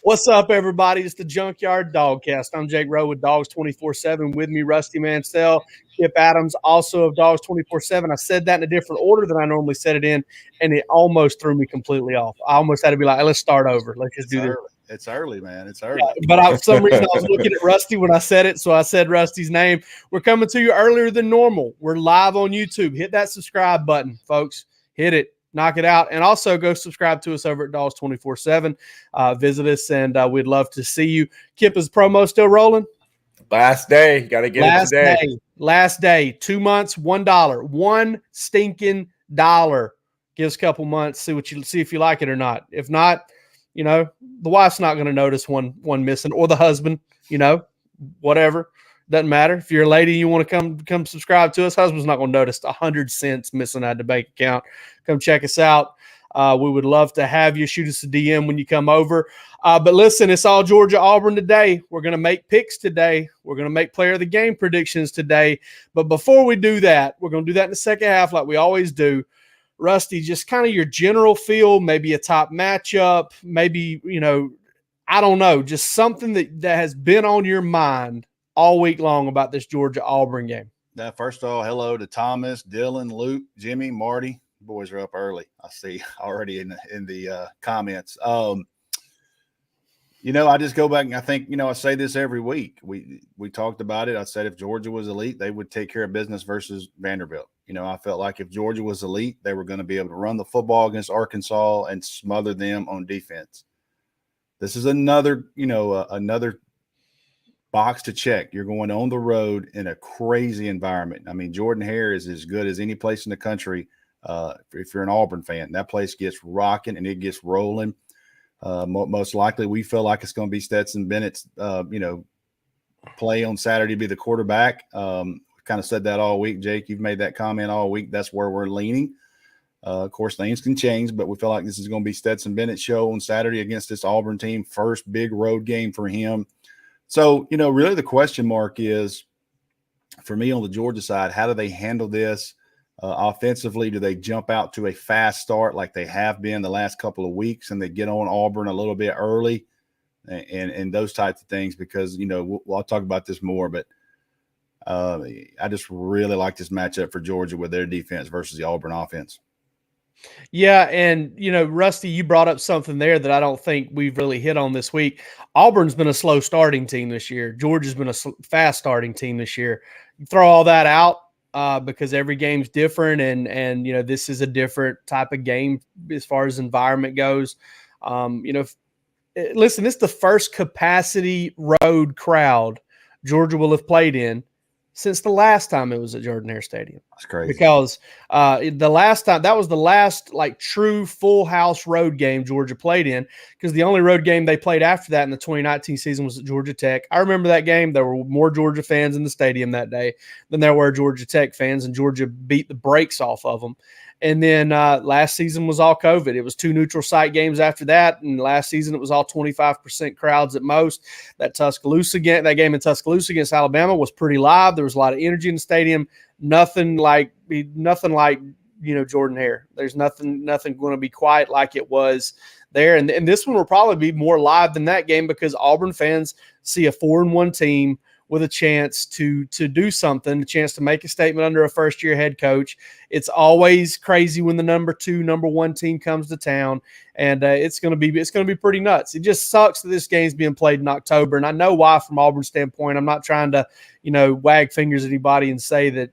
What's up, everybody? It's the Junkyard Dawgcast. I'm Jake Rowe with Dogs 24/7. With me, Rusty Mansell, Kip Adams, also of Dogs 24/7. I said that in a different order than I normally said it in, and it almost threw me completely off. I almost had to be like, hey, let's start over. Let's just do this. It's early, man. It's early. Yeah, but for some reason, I was looking at Rusty when I said it, so I said Rusty's name. We're coming to you earlier than normal. We're live on YouTube. Hit that subscribe button, folks. Hit it. Knock it out. And also go subscribe to us over at Dogs 24/7. Visit us, and we'd love to see you. Kip, is promo still rolling? Last day. Got to get it today. Last day. 2 months, $1. $1 stinking dollar. Give us a couple months, see if you like it or not. If not, the wife's not going to notice one missing, or the husband, whatever. Doesn't matter. If you're a lady, you want to come subscribe to us, husband's not going to notice 100 cents missing out of the bank account. Come check us out. We would love to have you. Shoot us a DM when you come over. But listen, it's all Georgia Auburn today. We're going to make picks today. We're going to make player of the game predictions today. But before we do that, we're going to do that in the second half like we always do. Rusty, just kind of your general feel, maybe a top matchup, maybe, I don't know, just something that has been on your mind all week long about this Georgia-Auburn game. First of all, hello to Thomas, Dylan, Luke, Jimmy, Marty. The boys are up early. I see already in the comments. I just go back and I think, I say this every week. We talked about it. I said if Georgia was elite, they would take care of business versus Vanderbilt. I felt like if Georgia was elite, they were going to be able to run the football against Arkansas and smother them on defense. This is another box to check. You're going on the road in a crazy environment. I mean, Jordan Hare is as good as any place in the country. If you're an Auburn fan, that place gets rocking and it gets rolling. Most likely, we feel like it's going to be Stetson Bennett's, play on Saturday to be the quarterback. Kind of said that all week, Jake. You've made that comment all week. That's where we're leaning. Of course, things can change, but we feel like this is going to be Stetson Bennett's show on Saturday against this Auburn team. First big road game for him. So, really the question mark is, for me on the Georgia side, how do they handle this? Offensively, do they jump out to a fast start like they have been the last couple of weeks and they get on Auburn a little bit early and those types of things? Because, I'll talk about this more, but I just really like this matchup for Georgia with their defense versus the Auburn offense. Yeah, and, Rusty, you brought up something there that I don't think we've really hit on this week. Auburn's been a slow starting team this year. Georgia's been a fast starting team this year. You throw all that out because every game's different, and this is a different type of game as far as environment goes. Listen, this is the first capacity road crowd Georgia will have played in since the last time it was at Jordan-Hare Stadium. That's crazy. Because the last time, that was the last true full house road game Georgia played in, because the only road game they played after that in the 2019 season was at Georgia Tech. I remember that game. There were more Georgia fans in the stadium that day than there were Georgia Tech fans, and Georgia beat the brakes off of them. And then last season was all COVID. It was 2 neutral site games after that. And last season it was all 25% crowds at most. That game in Tuscaloosa against Alabama was pretty live. There was a lot of energy in the stadium. Nothing like Jordan-Hare. There's nothing going to be quite like it was there. And this one will probably be more live than that game because Auburn fans see a 4-1 team with a chance to do something, a chance to make a statement under a first-year head coach. It's always crazy when the number 2, number 1 team comes to town, and it's going to be pretty nuts. It just sucks that this game's being played in October, and I know why from Auburn's standpoint. I'm not trying to, wag fingers at anybody and say that,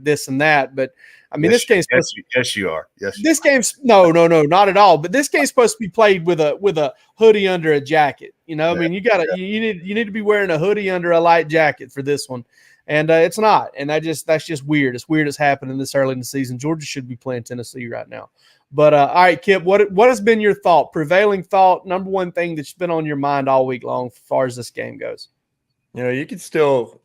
this and that, but I mean, yes, this game's yes, you are. Yes, this game's no, not at all. But this game's supposed to be played with a hoodie under a jacket. I mean, you need to be wearing a hoodie under a light jacket for this one, and it's not. And that's just weird. It's weird it's happening this early in the season. Georgia should be playing Tennessee right now. But all right, Kip, what has been your prevailing thought, number one thing that's been on your mind all week long as far as this game goes? You can still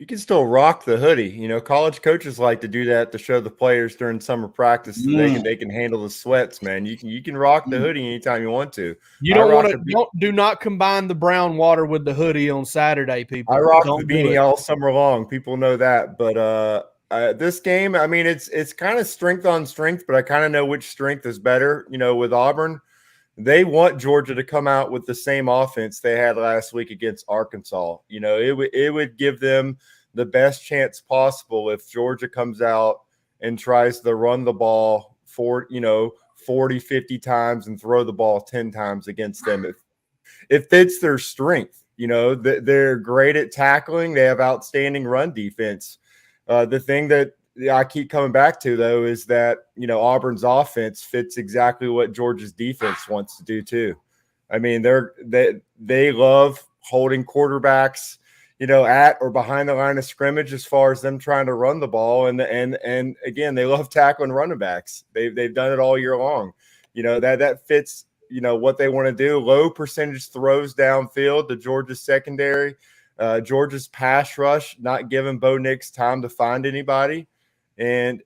rock the hoodie. College coaches like to do that to show the players during summer practice so they can handle the sweats, man. You can rock the hoodie anytime you want to. You do not combine the brown water with the hoodie on Saturday, people. I rock the beanie all summer long. People know that. But this game, I mean, it's kind of strength on strength, but I kind of know which strength is better. With Auburn, they want Georgia to come out with the same offense they had last week against Arkansas. You know, it would give them the best chance possible if Georgia comes out and tries to run the ball for, 40, 50 times and throw the ball 10 times against them. It fits their strength. You know, they're great at tackling. They have outstanding run defense. The thing that I keep coming back to, though, is that, Auburn's offense fits exactly what Georgia's defense wants to do too. I mean, they love holding quarterbacks, at or behind the line of scrimmage as far as them trying to run the ball. And again, they love tackling running backs. They've done it all year long. That fits, what they want to do. Low percentage throws downfield to Georgia's secondary. Georgia's pass rush, not giving Bo Nix time to find anybody. And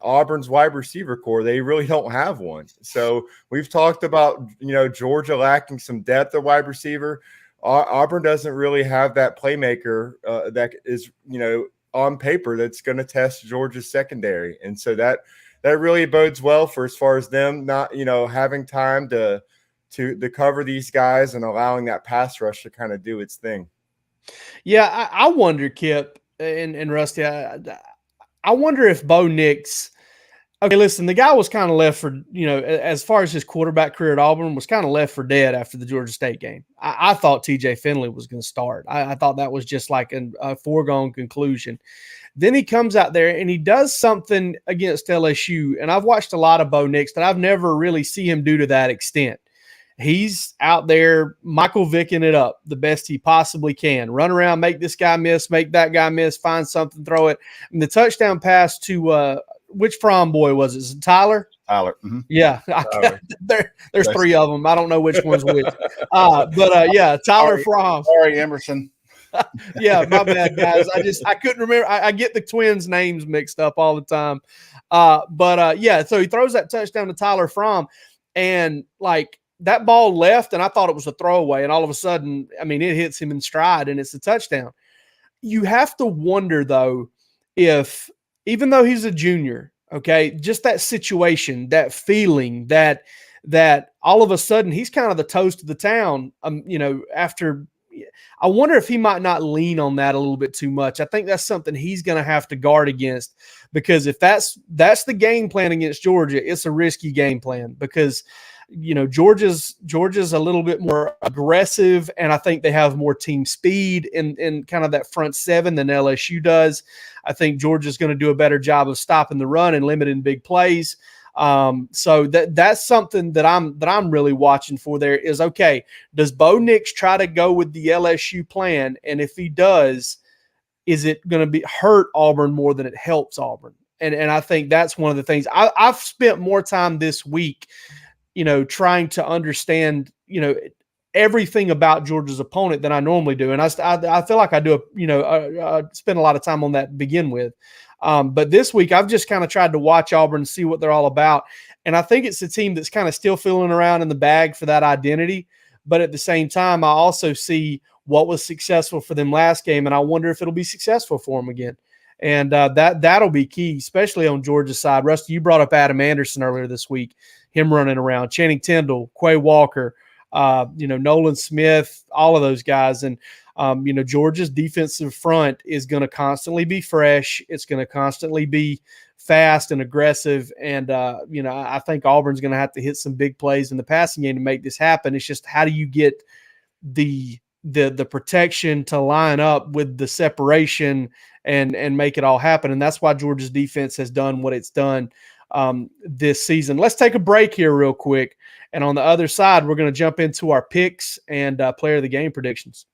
Auburn's wide receiver core, they really don't have one. So we've talked about, Georgia lacking some depth at wide receiver. Auburn doesn't really have that playmaker that is, on paper that's going to test Georgia's secondary. And so that really bodes well for as far as them not, having time to cover these guys and allowing that pass rush to kind of do its thing. Yeah, I wonder, Kip and Rusty, I wonder if Bo Nix – okay, listen, the guy was kind of left for, as far as his quarterback career at Auburn, was kind of left for dead after the Georgia State game. I thought TJ Finley was going to start. I thought that was just like a foregone conclusion. Then he comes out there and he does something against LSU, and I've watched a lot of Bo Nix that I've never really seen him do to that extent. He's out there Michael Vicking it up the best he possibly can. Run around, make this guy miss, make that guy miss, find something, throw it. And the touchdown pass to which Fromm boy was it? Is it Tyler? Tyler. Mm-hmm. Yeah. There's three of them. I don't know which one's which. Yeah, Tyler Fromm. Sorry, Emerson. Yeah, my bad, guys. I couldn't remember. I get the twins' names mixed up all the time. So he throws that touchdown to Tyler Fromm, and like that ball left, and I thought it was a throwaway, and all of a sudden, I mean, it hits him in stride, and it's a touchdown. You have to wonder, though, if even though he's a junior, okay, just that situation, that feeling that all of a sudden he's kind of the toast of the town, after – I wonder if he might not lean on that a little bit too much. I think that's something he's going to have to guard against, because if that's the game plan against Georgia, it's a risky game plan because – Georgia's a little bit more aggressive, and I think they have more team speed in kind of that front seven than LSU does. I think Georgia's going to do a better job of stopping the run and limiting big plays. So that's something that I'm really watching for there is, okay, does Bo Nix try to go with the LSU plan? And if he does, is it going to hurt Auburn more than it helps Auburn? And I think that's one of the things. I've spent more time this week trying to understand, everything about Georgia's opponent than I normally do. And I feel like I do, spend a lot of time on that to begin with. But this week I've just kind of tried to watch Auburn and see what they're all about. And I think it's a team that's kind of still feeling around in the bag for that identity. But at the same time, I also see what was successful for them last game, and I wonder if it'll be successful for them again. And that'll be key, especially on Georgia's side. Rusty, you brought up Adam Anderson earlier this week, him running around, Channing Tindall, Quay Walker, Nolan Smith, all of those guys. And, Georgia's defensive front is going to constantly be fresh. It's going to constantly be fast and aggressive. And, I think Auburn's going to have to hit some big plays in the passing game to make this happen. It's just, how do you get the protection to line up with the separation and make it all happen? And that's why Georgia's defense has done what it's done this season. Let's take a break here real quick. And on the other side, we're going to jump into our picks and player of the game predictions.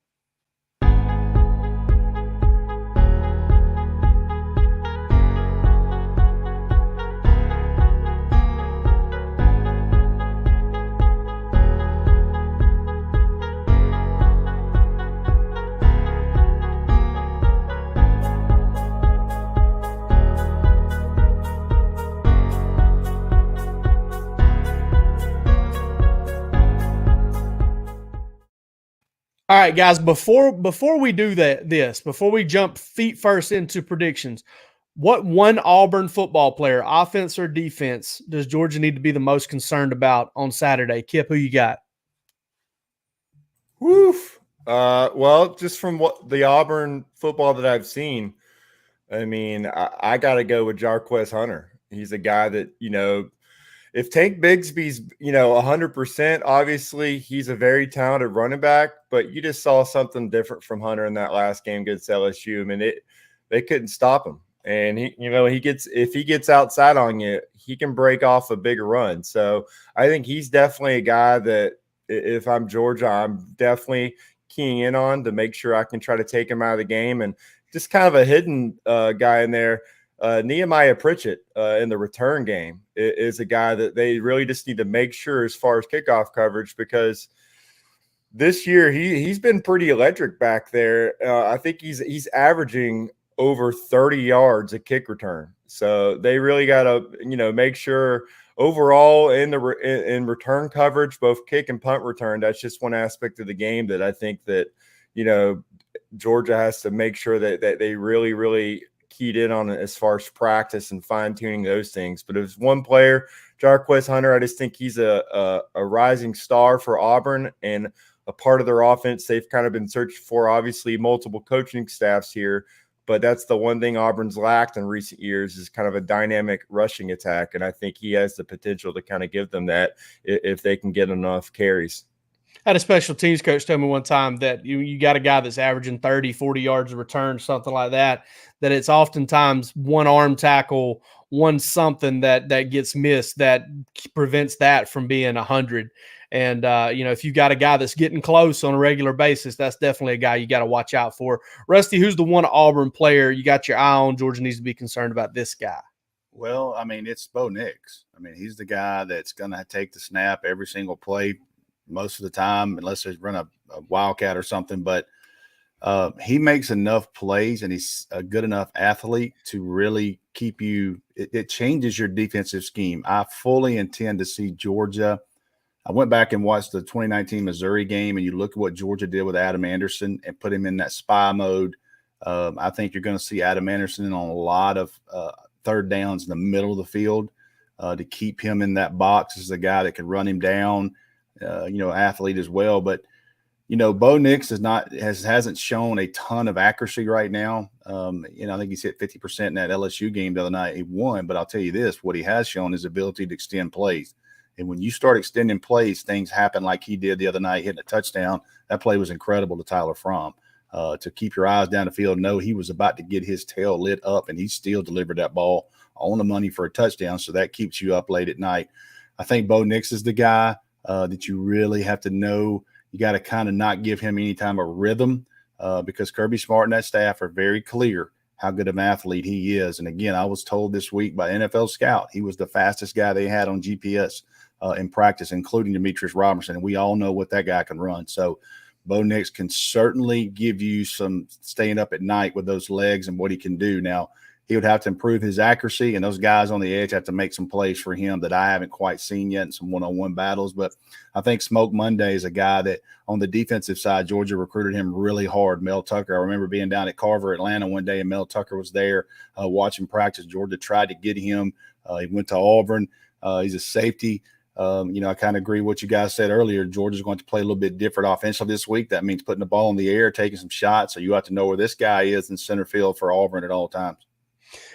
All right, guys, before we do before we jump feet first into predictions, What one Auburn football player, offense or defense, does Georgia need to be the most concerned about on Saturday? Kip, who you got? Woof. Well, just from what the Auburn football that I've seen, I mean, I got to go with Jarquez Hunter. He's a guy that, if Tank Bigsby's, 100%, obviously he's a very talented running back, but you just saw something different from Hunter in that last game against LSU. I mean, they couldn't stop him. And if he gets outside on you, he can break off a bigger run. So I think he's definitely a guy that if I'm Georgia, I'm definitely keying in on to make sure I can try to take him out of the game. And just kind of a hidden guy in there, Nehemiah Pritchett in the return game is a guy that they really just need to make sure as far as kickoff coverage, because this year he's been pretty electric back there. I think he's averaging over 30 yards a kick return. So they really got to, make sure overall in return coverage, both kick and punt return, that's just one aspect of the game that I think that, Georgia has to make sure that they really, really keyed in on it as far as practice and fine tuning those things. But as one player, Jarquez Hunter, I just think he's a rising star for Auburn and a part of their offense. They've kind of been searching for, obviously, multiple coaching staffs here. But that's the one thing Auburn's lacked in recent years is kind of a dynamic rushing attack. And I think he has the potential to kind of give them that if they can get enough carries. I had a special teams coach tell me one time that you got a guy that's averaging 30, 40 yards of return, something like that, that it's oftentimes one arm tackle, one something that gets missed that prevents that from being 100. And, if you've got a guy that's getting close on a regular basis, that's definitely a guy you got to watch out for. Rusty, who's the one Auburn player you got your eye on? Georgia needs to be concerned about this guy. Well, I mean, it's Bo Nix. I mean, he's the guy that's going to take the snap every single play most of the time, unless they run a wildcat or something. But he makes enough plays, and he's a good enough athlete to really keep you – it changes your defensive scheme. I fully intend to see Georgia – I went back and watched the 2019 Missouri game, and you look at what Georgia did with Adam Anderson and put him in that spy mode. I think you're going to see Adam Anderson on a lot of third downs in the middle of the field to keep him in that box as a guy that can run him down, athlete as well. But, Bo Nix hasn't shown a ton of accuracy right now. I think he's hit 50% in that LSU game the other night. He won, but I'll tell you this, what he has shown is ability to extend plays. And when you start extending plays, things happen like he did the other night, hitting a touchdown. That play was incredible to Tyler Fromm. To keep your eyes down the field, know he was about to get his tail lit up, and he still delivered that ball on the money for a touchdown. So that keeps you up late at night. I think Bo Nix is the guy that you really have to know. You got to kind of not give him any time of rhythm because Kirby Smart and that staff are very clear how good of an athlete he is. And again, I was told this week by NFL Scout, he was the fastest guy they had on GPS in practice, including Demetrius Robertson. And we all know what that guy can run. So Bo Nix can certainly give you some staying up at night with those legs and what he can do. Now, he would have to improve his accuracy, and those guys on the edge have to make some plays for him that I haven't quite seen yet in some one-on-one battles. But I think Smoke Monday is a guy that on the defensive side, Georgia recruited him really hard. Mel Tucker, I remember being down at Carver, Atlanta one day, and Mel Tucker was there watching practice. Georgia tried to get him. He went to Auburn. He's a safety. I kind of agree with what you guys said earlier. Georgia's going to play a little bit different offensively this week. That means putting the ball in the air, taking some shots. So you have to know where this guy is in center field for Auburn at all times.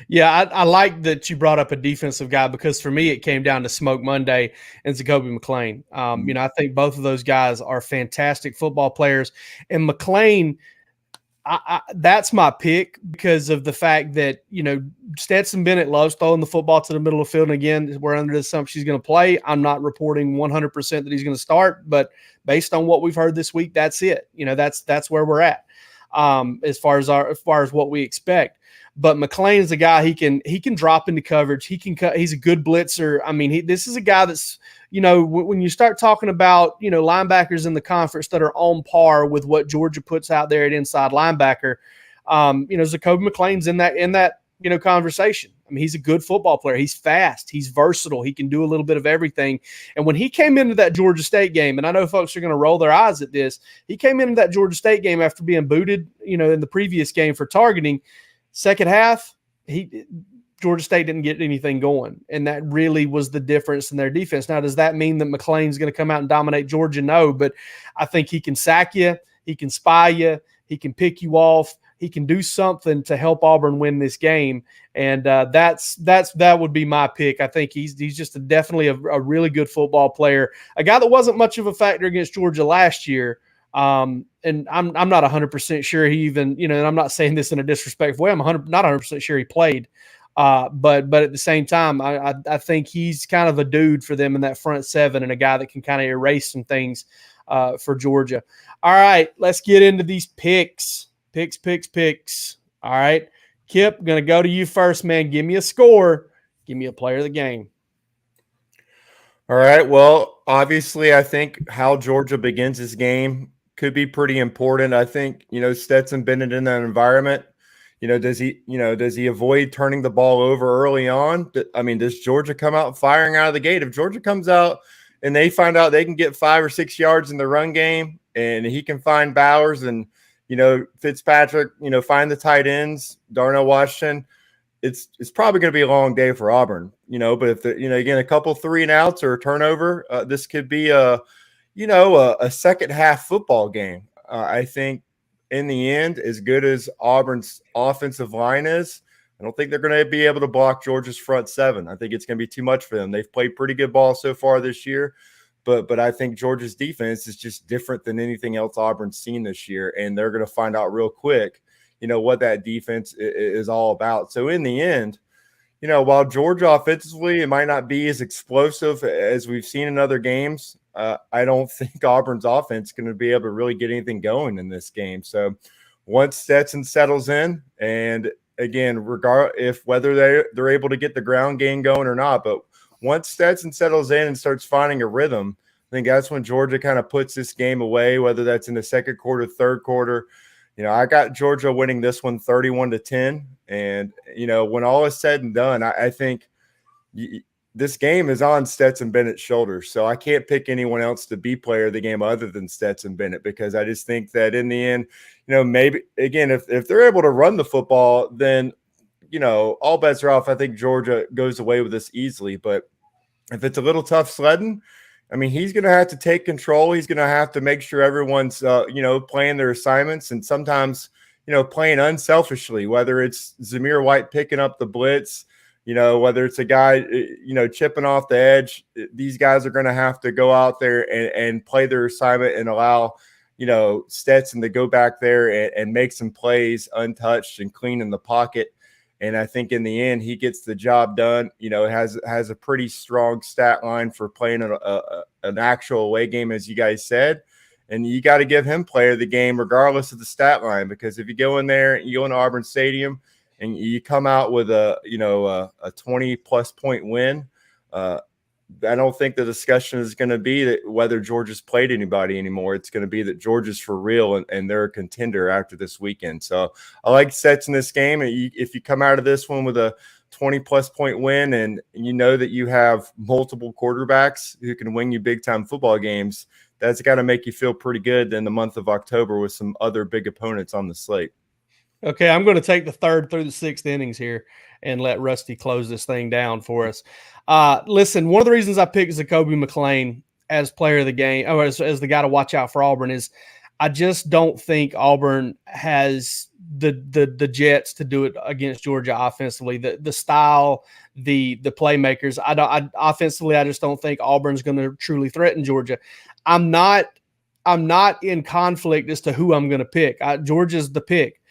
Yeah, I like that you brought up a defensive guy because for me it came down to Smoke Monday and Zacoby McClain. I think both of those guys are fantastic football players. And McClain, that's my pick because of the fact that, Stetson Bennett loves throwing the football to the middle of the field. And again, we're under the assumption he's going to play. I'm not reporting 100% that he's going to start, but based on what we've heard this week, that's it. That's where we're at as far as what we expect. But McClain is a guy he can drop into coverage. He can cut. He's a good blitzer. I mean, this is a guy that's, when you start talking about, linebackers in the conference that are on par with what Georgia puts out there at inside linebacker, Zacoby McClain's in that conversation. I mean, he's a good football player. He's fast. He's versatile. He can do a little bit of everything. And when he came into that Georgia State game, and I know folks are going to roll their eyes at this, he came into that Georgia State game after being booted, in the previous game for targeting. Second half, Georgia State didn't get anything going, and that really was the difference in their defense. Now, does that mean that McClain's going to come out and dominate Georgia? No, but I think he can sack you, he can spy you, he can pick you off, he can do something to help Auburn win this game, and that would be my pick. I think he's just definitely a really good football player, a guy that wasn't much of a factor against Georgia last year. And I'm not 100% sure he even, and I'm not saying this in a disrespectful way. I'm not 100% sure he played. But at the same time, I think he's kind of a dude for them in that front seven and a guy that can kind of erase some things for Georgia. All right, let's get into these picks. Picks. All right, Kip, going to go to you first, man. Give me a score. Give me a player of the game. All right, well, obviously, I think how Georgia begins this game could be pretty important. I think, Stetson Bennett in that environment, does he avoid turning the ball over early on? I mean, does Georgia come out firing out of the gate? If Georgia comes out and they find out they can get 5 or 6 yards in the run game and he can find Bowers and, Fitzpatrick, find the tight ends, Darnell Washington, it's probably going to be a long day for Auburn, but if again, a couple 3 and outs or a turnover, this could be a second half football game. I think in the end, as good as Auburn's offensive line is, I don't think they're going to be able to block Georgia's front seven. I think it's going to be too much for them. They've played pretty good ball so far this year, but I think Georgia's defense is just different than anything else Auburn's seen this year, and they're going to find out real quick, what that defense is all about. So in the end, while Georgia offensively, it might not be as explosive as we've seen in other games, I don't think Auburn's offense is going to be able to really get anything going in this game. So once Stetson settles in, and again, whether they're able to get the ground game going or not, but once Stetson settles in and starts finding a rhythm, I think that's when Georgia kind of puts this game away, whether that's in the second quarter, third quarter. I got Georgia winning this one 31-10. And, when all is said and done, I think this game is on Stetson Bennett's shoulders. So I can't pick anyone else to be player of the game other than Stetson Bennett, because I just think that in the end, maybe, again, if they're able to run the football, then, all bets are off. I think Georgia goes away with this easily. But if it's a little tough sledding, I mean, he's going to have to take control. He's going to have to make sure everyone's, playing their assignments, and sometimes, playing unselfishly, whether it's Zamir White picking up the blitz, whether it's a guy, chipping off the edge. These guys are going to have to go out there and play their assignment and allow, Stetson to go back there and make some plays untouched and clean in the pocket. And I think in the end, he gets the job done. Has a pretty strong stat line for playing an actual away game, as you guys said. And you got to give him player of the game regardless of the stat line, because if you go in there, you go into Auburn Stadium and you come out with a 20-plus point win, I don't think the discussion is going to be that whether Georgia's played anybody anymore. It's going to be that Georgia's for real and they're a contender after this weekend. So I like sets in this game. And if you come out of this one with a 20-plus point win and that you have multiple quarterbacks who can win you big-time football games, that's got to make you feel pretty good in the month of October with some other big opponents on the slate. Okay, I'm going to take the third through the sixth innings here and let Rusty close this thing down for us. Listen, one of the reasons I picked Zacoby McClain as player of the game, or as the guy to watch out for Auburn, is I just don't think Auburn has the jets to do it against Georgia offensively. The style, the playmakers. Offensively, I just don't think Auburn's going to truly threaten Georgia. I'm not in conflict as to who I'm going to pick. Georgia's the pick.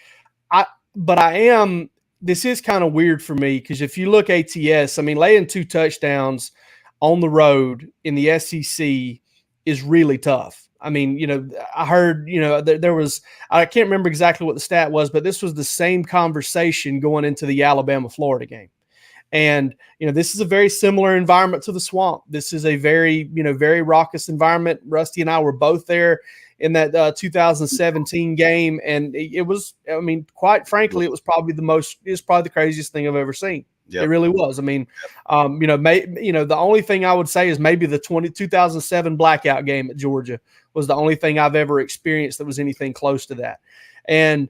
But I am. This is kind of weird for me, because if you look ATS, I mean, laying 2 touchdowns on the road in the SEC is really tough. I mean, I heard, there was, I can't remember exactly what the stat was, but this was the same conversation going into the Alabama-Florida game. And, this is a very similar environment to the Swamp. This is a very, very raucous environment. Rusty and I were both there in that 2017 game. And it was, quite frankly, it was probably the craziest thing I've ever seen. Yep. It really was. I mean, the only thing I would say is maybe the 2007 blackout game at Georgia was the only thing I've ever experienced that was anything close to that. And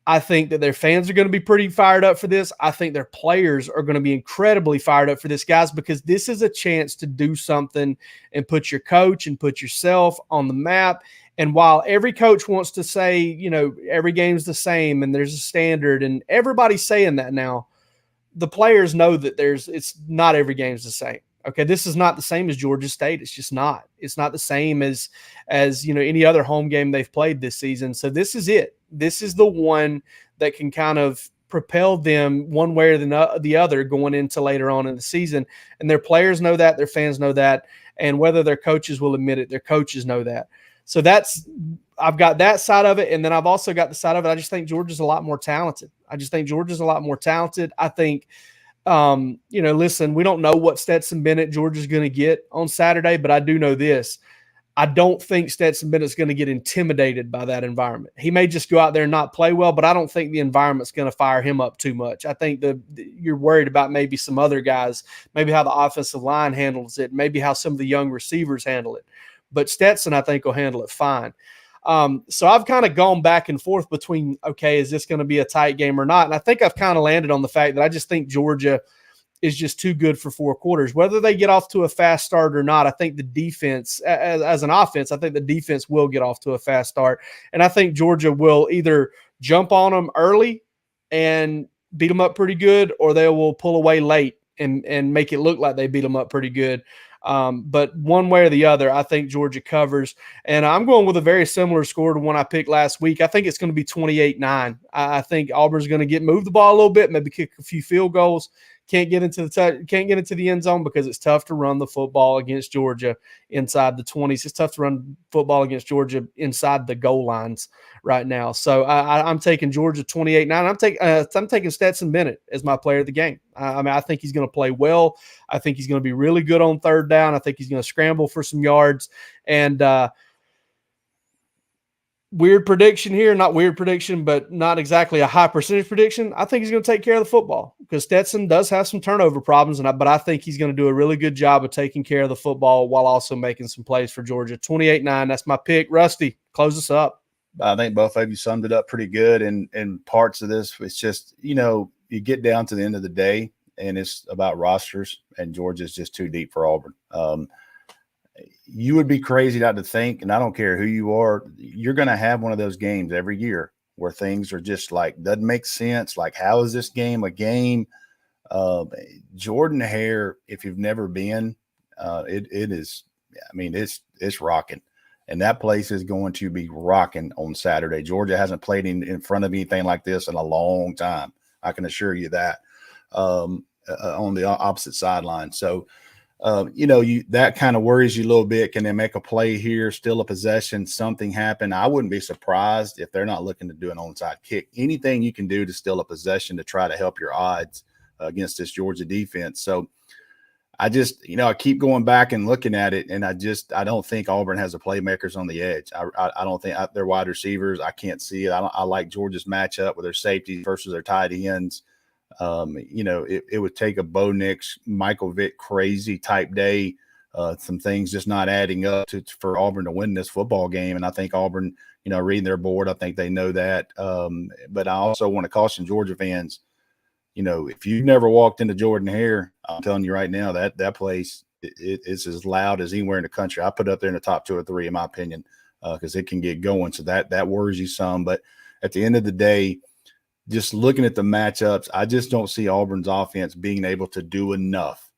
I think that their fans are going to be pretty fired up for this. I think their players are going to be incredibly fired up for this, guys, because this is a chance to do something and put your coach and put yourself on the map. And while every coach wants to say, you know, every game's the same and there's a standard and everybody's saying that now, the players know that it's not every game's the same. Okay, this is not the same as Georgia State. It's just not. It's not the same as you know, any other home game they've played this season. So this is it. This is the one that can kind of propel them one way or the other going into later on in the season. And their players know that, their fans know that, and whether their coaches will admit it, their coaches know that. So I've got that side of it, and then I've also got the side of it. I just think Georgia's a lot more talented. I think, you know, listen, we don't know what Stetson Bennett Georgia's going to get on Saturday, but I do know this. I don't think Stetson Bennett's going to get intimidated by that environment. He may just go out there and not play well, but I don't think the environment's going to fire him up too much. I think you're worried about maybe some other guys, maybe how the offensive line handles it, maybe how some of the young receivers handle it. But Stetson, I think, will handle it fine. So I've kind of gone back and forth between, okay, is this going to be a tight game or not? And I think I've kind of landed on the fact that I just think Georgia is just too good for 4 quarters. Whether they get off to a fast start or not, I think the defense, as an offense, I think the defense will get off to a fast start. And I think Georgia will either jump on them early and beat them up pretty good, or they will pull away late and make it look like they beat them up pretty good. But one way or the other, I think Georgia covers. And I'm going with a very similar score to one I picked last week. I think it's going to be 28-9. I think Auburn's going to move the ball a little bit, maybe kick a few field goals. Can't get into the end zone because it's tough to run the football against Georgia inside the 20s. It's tough to run football against Georgia inside the goal lines right now. So I'm taking Georgia 28-9. I'm taking Stetson Bennett as my player of the game. I think he's going to play well. I think he's going to be really good on third down. I think he's going to scramble for some yards. And weird prediction here, not weird prediction, but not exactly a high percentage prediction. I think he's going to take care of the football because Stetson does have some turnover problems, but I think he's going to do a really good job of taking care of the football while also making some plays for Georgia. 28-9, that's my pick. Rusty, close us up. I think both of you summed it up pretty good. And parts of this, it's just, you know, you get down to the end of the day and it's about rosters, and Georgia's just too deep for Auburn. You would be crazy not to think, and I don't care who you are, you're going to have one of those games every year where things are just like, doesn't make sense. Like, how is this game a game? Jordan Hare, if you've never been, it is, I mean, it's rocking. And that place is going to be rocking on Saturday. Georgia hasn't played in front of anything like this in a long time. I can assure you that, on the opposite sideline. So, you know, that kind of worries you a little bit. Can they make a play here, still a possession, something happen? I wouldn't be surprised if they're not looking to do an onside kick. Anything you can do to steal a possession to try to help your odds against this Georgia defense. So I just, you know, I keep going back and looking at it, and I don't think Auburn has the playmakers on the edge. I don't think their wide receivers, I can't see it. I like Georgia's matchup with their safeties versus their tight ends. You know, it would take a Bo Nix, Michael Vick crazy type day, some things just not adding up for Auburn to win this football game. And I think Auburn, you know, reading their board, I think they know that. But I also want to caution Georgia fans, you know, if you've never walked into Jordan Hare, I'm telling you right now that place it's as loud as anywhere in the country. I put it up there in the top 2 or 3, in my opinion, because it can get going. So that worries you some. But at the end of the day, just looking at the matchups, I just don't see Auburn's offense being able to do enough,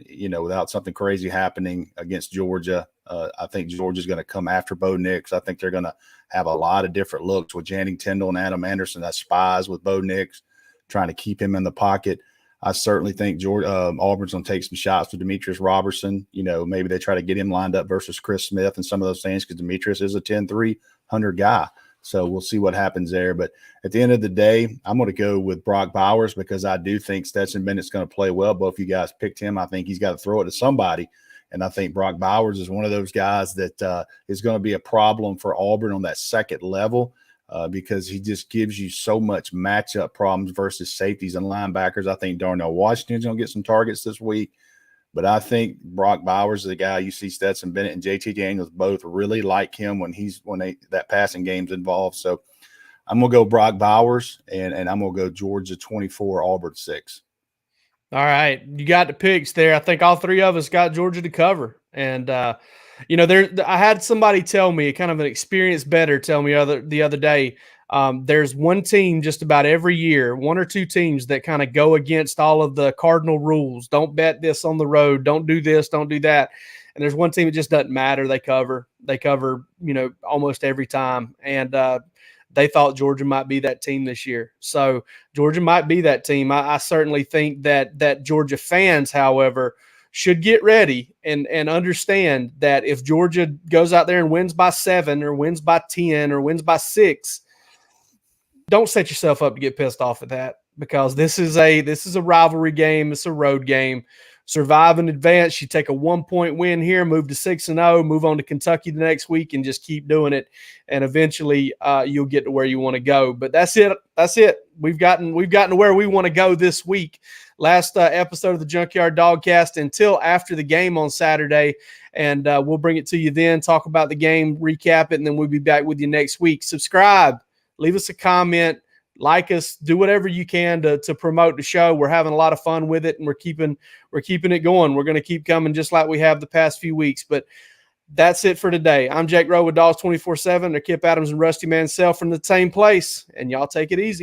you know, without something crazy happening against Georgia. I think Georgia's going to come after Bo Nix. I think they're going to have a lot of different looks with Channing Tindall and Adam Anderson as spies with Bo Nix, trying to keep him in the pocket. I certainly think Auburn's going to take some shots with Demetrius Robertson. You know, maybe they try to get him lined up versus Chris Smith and some of those things, because Demetrius is a 10-3 hunter guy. So we'll see what happens there. But at the end of the day, I'm going to go with Brock Bowers, because I do think Stetson Bennett's going to play well. Both of you guys picked him. I think he's got to throw it to somebody. And I think Brock Bowers is one of those guys that is going to be a problem for Auburn on that second level, because he just gives you so much matchup problems versus safeties and linebackers. I think Darnell Washington's going to get some targets this week. But I think Brock Bowers is the guy. You see Stetson Bennett and JT Daniels both really like him when that passing game's involved. So I'm going to go Brock Bowers, and I'm going to go Georgia 24, Auburn 6. All right. You got the picks there. I think all three of us got Georgia to cover. And, you know, I had somebody tell me, kind of an experienced bettor tell me the other day, there's one team just about every year, one or two teams that kind of go against all of the cardinal rules. Don't bet this on the road. Don't do this. Don't do that. And there's one team it just doesn't matter. They cover, you know, almost every time. And they thought Georgia might be that team this year. So Georgia might be that team. I certainly think that Georgia fans, however, should get ready and understand that if Georgia goes out there and wins by 7 or wins by 10 or wins by 6, don't set yourself up to get pissed off at that, because this is a rivalry game. It's a road game. Survive in advance. You take a 1-point win here, move to 6-0, move on to Kentucky the next week, and just keep doing it. And eventually, you'll get to where you want to go. But that's it. That's it. We've gotten to where we want to go this week. Last episode of the Junkyard Dawgcast until after the game on Saturday, and we'll bring it to you then. Talk about the game, recap it, and then we'll be back with you next week. Subscribe, leave us a comment. Like us, do whatever you can to promote the show. We're having a lot of fun with it, and we're keeping it going. We're going to keep coming just like we have the past few weeks. But that's it for today. I'm Jake Rowe with Dogs 24/7. They're Kip Adams and Rusty Mansell from the same place, and y'all take it easy.